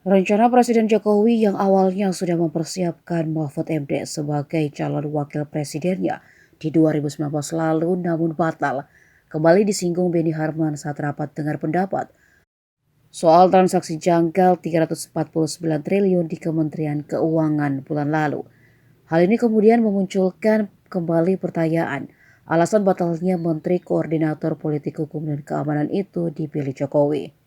Rencana Presiden Jokowi yang awalnya sudah mempersiapkan Mahfud MD sebagai calon wakil presidennya di 2019 lalu namun batal, kembali disinggung Benny Harman saat rapat dengar pendapat soal transaksi janggal 349 triliun di Kementerian Keuangan bulan lalu. Hal ini kemudian memunculkan kembali pertanyaan alasan batalnya Menteri Koordinator Politik Hukum dan Keamanan itu dipilih Jokowi.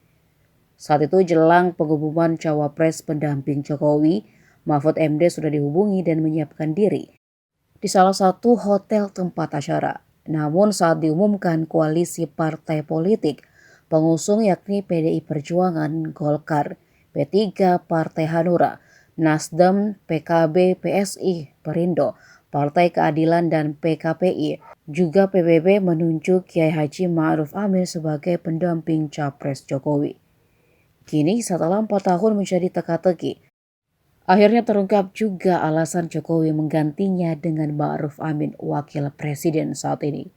Saat itu jelang pengumuman cawapres pendamping Jokowi, Mahfud MD sudah dihubungi dan menyiapkan diri di salah satu hotel tempat acara. Namun saat diumumkan koalisi partai politik pengusung yakni PDI Perjuangan, Golkar, P3, Partai Hanura, Nasdem, PKB, PSI, Perindo, Partai Keadilan dan PKPI, juga PBB menunjuk Kiai Haji Ma'ruf Amin sebagai pendamping Capres Jokowi. Kini setelah 4 tahun menjadi teka-teki, akhirnya terungkap juga alasan Jokowi menggantinya dengan Ma'ruf Amin wakil presiden saat ini.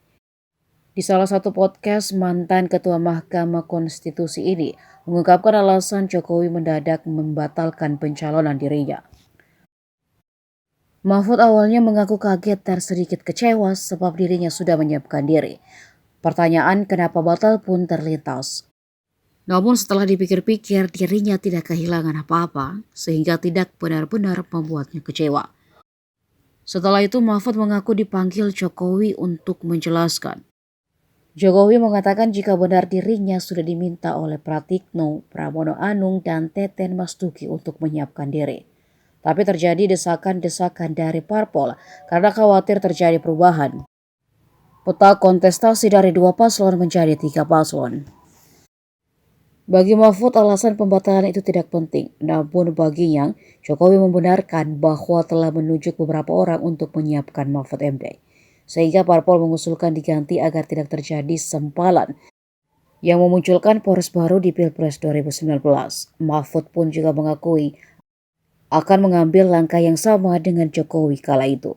Di salah satu podcast, mantan Ketua Mahkamah Konstitusi ini mengungkapkan alasan Jokowi mendadak membatalkan pencalonan dirinya. Mahfud awalnya mengaku kaget dan sedikit kecewa sebab dirinya sudah menyiapkan diri. Pertanyaan kenapa batal pun terlintas. Namun setelah dipikir-pikir dirinya tidak kehilangan apa-apa sehingga tidak benar-benar membuatnya kecewa. Setelah itu Mahfud mengaku dipanggil Jokowi untuk menjelaskan. Jokowi mengatakan jika benar dirinya sudah diminta oleh Pratikno, Pramono Anung, dan Teten Mastuki untuk menyiapkan diri. Tapi terjadi desakan-desakan dari parpol karena khawatir terjadi perubahan. Peta kontestasi dari 2 paslon menjadi 3 paslon. Bagi Mahfud alasan pembatalan itu tidak penting, namun baginya Jokowi membenarkan bahwa telah menunjuk beberapa orang untuk menyiapkan Mahfud MD. Sehingga parpol mengusulkan diganti agar tidak terjadi sempalan yang memunculkan poros baru di Pilpres 2019. Mahfud pun juga mengakui akan mengambil langkah yang sama dengan Jokowi kala itu.